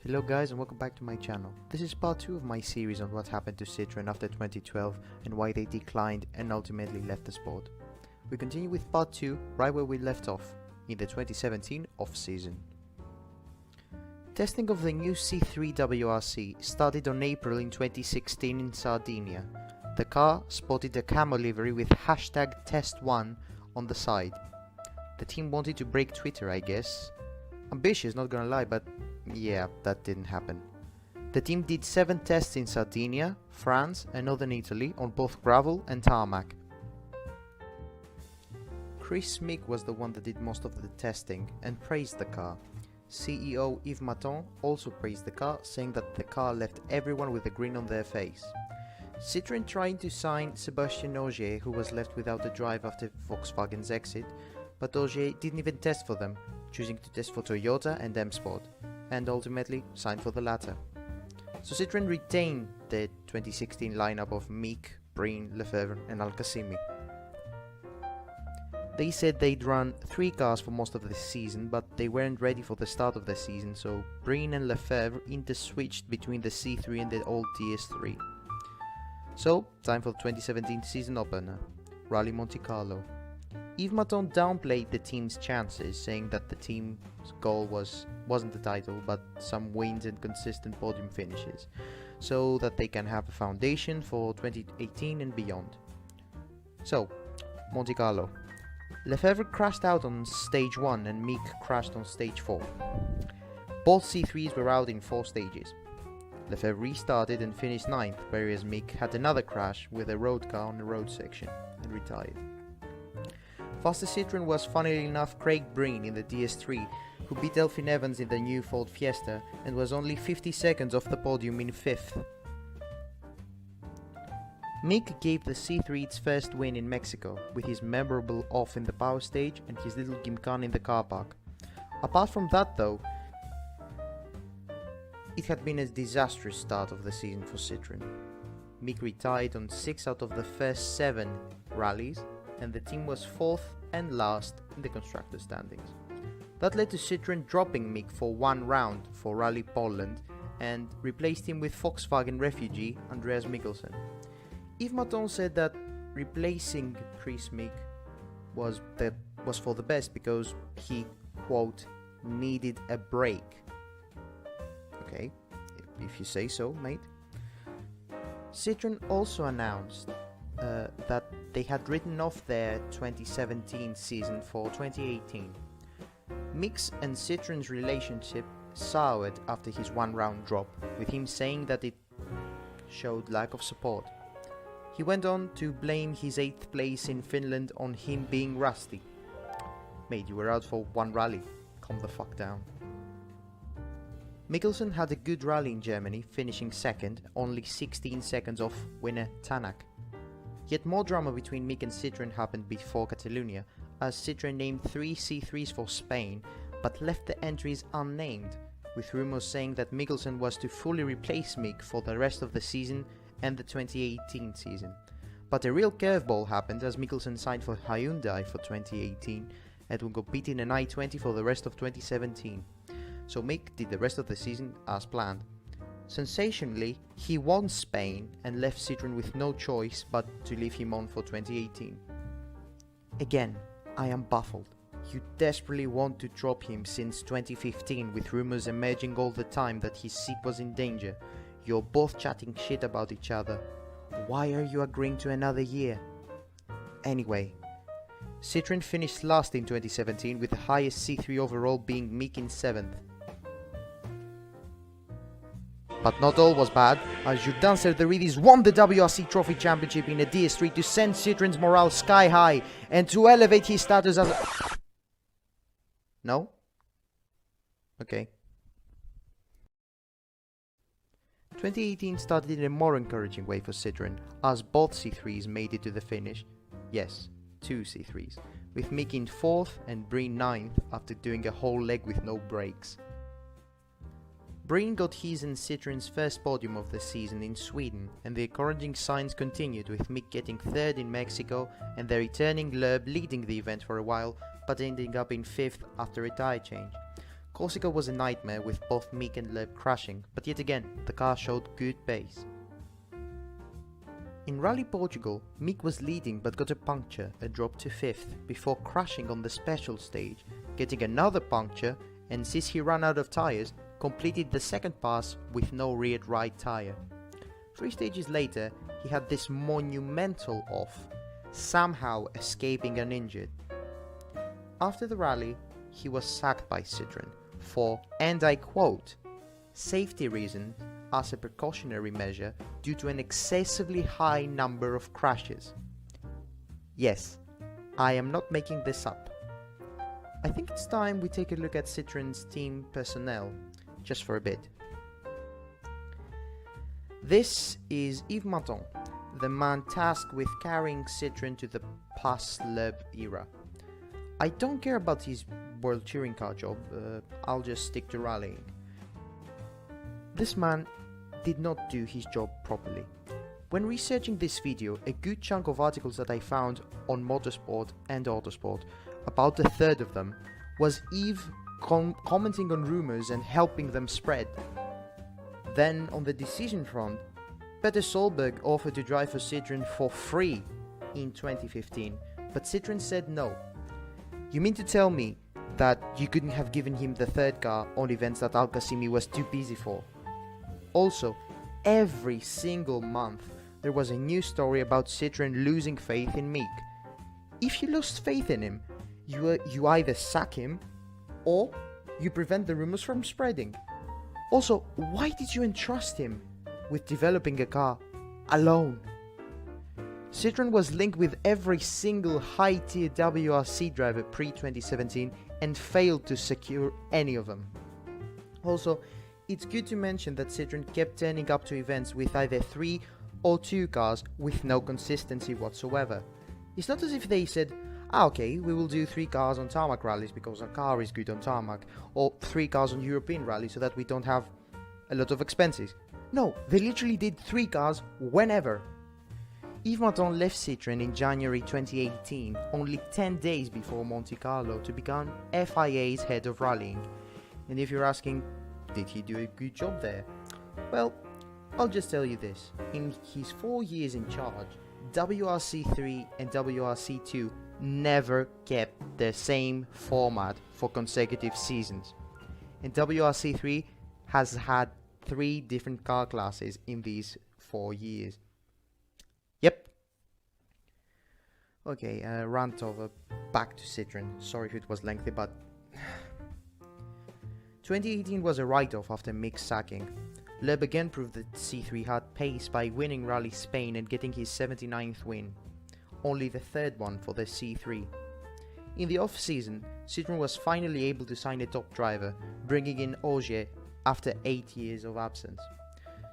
Hello guys and welcome back to my channel. This is part 2 of my series on what happened to Citroën after 2012 and why they declined and ultimately left the sport. We continue with part 2 right where we left off, in the 2017 off-season. Testing of the new C3 WRC started on April in 2016 in Sardinia. The car spotted a camo livery with #test1 on the side. The team wanted to break Twitter, I guess. Ambitious, not gonna lie, but yeah, that didn't happen. The team did 7 tests in Sardinia, France and northern Italy on both gravel and tarmac. Chris Mick was the one that did most of the testing and praised the car. CEO Yves Maton also praised the car, saying that the car left everyone with a grin on their face. Citroën tried to sign Sébastien Ogier, who was left without a drive after Volkswagen's exit, but Ogier didn't even test for them, choosing to test for Toyota and M-Sport, and ultimately signed for the latter. So Citroën retained the 2016 lineup of Mick, Breen, Lefebvre and Al-Qasimi. They said they'd run 3 cars for most of the season, but they weren't ready for the start of the season, so Breen and Lefebvre interswitched between the C3 and the old DS3. So, time for the 2017 season opener, Rally Monte Carlo. Yves Maton downplayed the team's chances, saying that the team's goal wasn't the title, but some wins and consistent podium finishes, so that they can have a foundation for 2018 and beyond. So, Monte Carlo. Lefebvre crashed out on stage 1 and Mick crashed on stage 4. Both C3s were out in 4 stages. Lefebvre restarted and finished 9th, whereas Mick had another crash with a road car on the road section and retired. Fastest Citroën was, funnily enough, Craig Breen in the DS3, who beat Elfyn Evans in the new Ford Fiesta and was only 50 seconds off the podium in 5th. Mick gave the C3 its first win in Mexico, with his memorable off in the power stage and his little gymkhana in the car park. Apart from that though, it had been a disastrous start of the season for Citroën. Mick retired on 6 out of the first 7 rallies, and the team was 4th and last in the constructors' standings. That led to Citroën dropping Mick for 1 round for Rally Poland and replaced him with Volkswagen refugee Andreas Mikkelsen. Yves Maton said that replacing Chris Mick was for the best because he, quote, needed a break. Okay, if you say so, mate. Citroën also announced that they had written off their 2017 season for 2018. Mick's and Citroën's relationship soured after his 1 round drop, with him saying that it showed lack of support. He went on to blame his 8th place in Finland on him being rusty. Mate, you were out for 1 rally. Calm the fuck down. Mikkelsen had a good rally in Germany, finishing 2nd, only 16 seconds off winner Tanak. Yet more drama between Mick and Citroën happened before Catalonia, as Citroën named 3 C3s for Spain, but left the entries unnamed, with rumours saying that Mikkelsen was to fully replace Mick for the rest of the season and the 2018 season. But a real curveball happened as Mikkelsen signed for Hyundai for 2018 and would compete in an i20 for the rest of 2017. So Mick did the rest of the season as planned. Sensationally, he won Spain and left Citroën with no choice but to leave him on for 2018. Again, I am baffled. You desperately want to drop him since 2015, with rumours emerging all the time that his seat was in danger. You're both chatting shit about each other. Why are you agreeing to another year? Anyway, Citroën finished last in 2017, with the highest C3 overall being Mick in 7th. But not all was bad, as Jourdain Cerderidis won the WRC Trophy Championship in a DS3 to send Citroën's morale sky high and to elevate his status as a... No? Okay. 2018 started in a more encouraging way for Citroën, as both C3s made it to the finish. Yes, 2 C3s, with Mick in 4th and Breen 9th after doing a whole leg with no brakes. Breen got his and Citroën's first podium of the season in Sweden, and the encouraging signs continued, with Mick getting 3rd in Mexico and the returning Loeb leading the event for a while, but ending up in 5th after a tyre change. Corsica was a nightmare with both Mick and Loeb crashing, but yet again, the car showed good pace. In Rally Portugal, Mick was leading but got a puncture and dropped to 5th before crashing on the special stage, getting another puncture, and since he ran out of tyres, completed the second pass with no rear right tyre. 3 stages later, he had this monumental off, somehow escaping uninjured. After the rally, he was sacked by Citroën for, and I quote, safety reasons as a precautionary measure due to an excessively high number of crashes. Yes, I am not making this up. I think it's time we take a look at Citroën's team personnel, just for a bit. This is Yves Martin, the man tasked with carrying Citroën to the past-Loeb era. I don't care about his World Touring Car job, I'll just stick to rallying. This man did not do his job properly. When researching this video, a good chunk of articles that I found on Motorsport and Autosport, about a third of them, was Yves commenting on rumours and helping them spread. Then on the decision front, Peter Solberg offered to drive for Citroën for free in 2015, but Citroën said no. You mean to tell me that you couldn't have given him the third car on events that Al-Qasimi was too busy for? Also, every single month there was a new story about Citroën losing faith in Mick. If you lost faith in him, you either sack him or you prevent the rumors from spreading. Also, why did you entrust him with developing a car alone? Citroën was linked with every single high-tier WRC driver pre-2017 and failed to secure any of them. Also, it's good to mention that Citroën kept turning up to events with either 3 or 2 cars with no consistency whatsoever. It's not as if they said, okay, we will do 3 cars on tarmac rallies because our car is good on tarmac, or 3 cars on European rallies so that we don't have a lot of expenses. No, they literally did 3 cars whenever. Yves Martin left Citroën in January 2018, only 10 days before Monte Carlo, to become FIA's head of rallying. And if you're asking, did he do a good job there? Well, I'll just tell you this. In his 4 years in charge, WRC3 and WRC2 never kept the same format for consecutive seasons. And WRC3 has had 3 different car classes in these 4 years. Yep. Okay, rant over. Back to Citroën. Sorry if it was lengthy, but 2018 was a write-off after Mick's sacking. Loeb again proved that C3 had pace by winning Rally Spain and getting his 79th win, only the 3rd one for the C3. In the off-season, Citroën was finally able to sign a top driver, bringing in Ogier after 8 years of absence.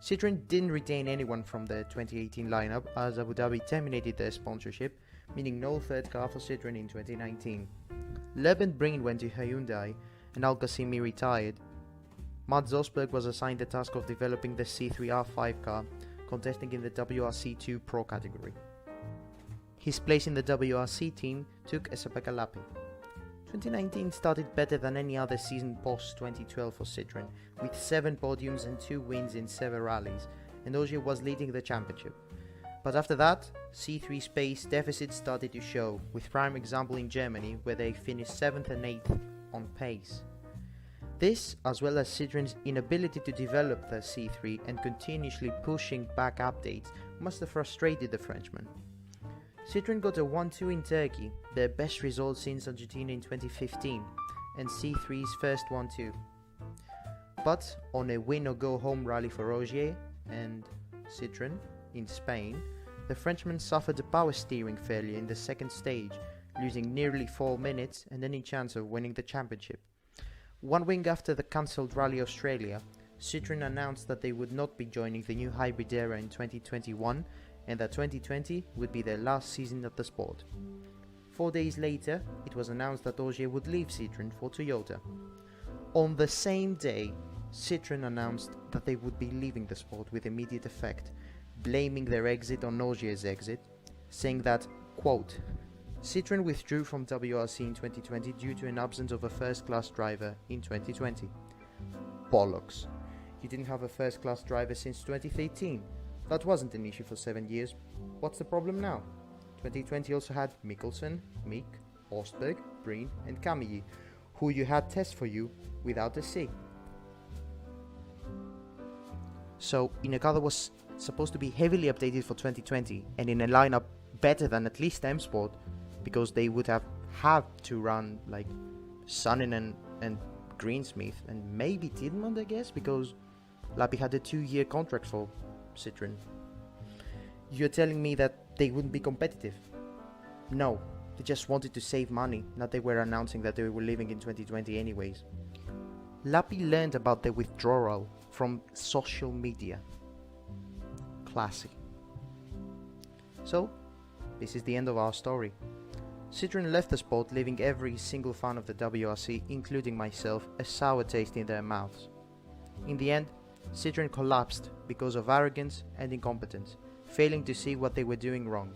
Citroën didn't retain anyone from the 2018 lineup as Abu Dhabi terminated their sponsorship, meaning no 3rd car for Citroën in 2019. Loeb and Breen went to Hyundai and Al-Qasimi retired. Mads Osberg was assigned the task of developing the C3R5 car, contesting in the WRC2 Pro category. His place in the WRC team took Esteban Lapi. 2019 started better than any other season post 2012 for Citroën, with 7 podiums and 2 wins in 7 rallies, and Ogier was leading the championship. But after that, C3's pace deficit started to show, with prime example in Germany, where they finished 7th and 8th on pace. This, as well as Citroën's inability to develop the C3 and continuously pushing back updates, must have frustrated the Frenchman. Citroën got a 1-2 in Turkey, their best result since Argentina in 2015, and C3's first 1-2. But on a win-or-go-home rally for Ogier and Citroën in Spain, the Frenchman suffered a power steering failure in the second stage, losing nearly 4 minutes and any chance of winning the championship. 1 week after the cancelled Rally Australia, Citroën announced that they would not be joining the new hybrid era in 2021 and that 2020 would be their last season at the sport. 4 days later, it was announced that Ogier would leave Citroën for Toyota. On the same day, Citroën announced that they would be leaving the sport with immediate effect, blaming their exit on Ogier's exit, saying that, quote, Citroën withdrew from WRC in 2020 due to an absence of a first-class driver in 2020. Bollocks. You didn't have a first-class driver since 2013. That wasn't an issue for 7 years. What's the problem now? 2020 also had Mikkelsen, Mick, Ostberg, Breen and Camille, who you had test for you without a C. So, in a car that was supposed to be heavily updated for 2020 and in a lineup better than at least M Sport, because they would have had to run like Sonninen and Greensmith and maybe Tidmond, I guess, because Lappi had a 2-year contract for Citroën. You're telling me that they wouldn't be competitive? No, they just wanted to save money, not they were announcing that they were leaving in 2020 anyways. Lappi learned about the withdrawal from social media. Classy. So, this is the end of our story. Citroën left the sport, leaving every single fan of the WRC, including myself, a sour taste in their mouths. In the end, Citroën collapsed because of arrogance and incompetence, failing to see what they were doing wrong.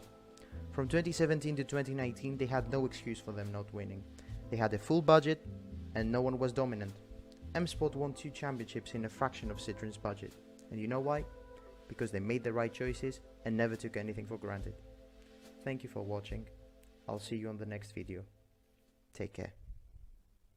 From 2017 to 2019, they had no excuse for them not winning. They had a full budget and no one was dominant. M Sport won 2 championships in a fraction of Citroën's budget. And you know why? Because they made the right choices and never took anything for granted. Thank you for watching. I'll see you on the next video. Take care.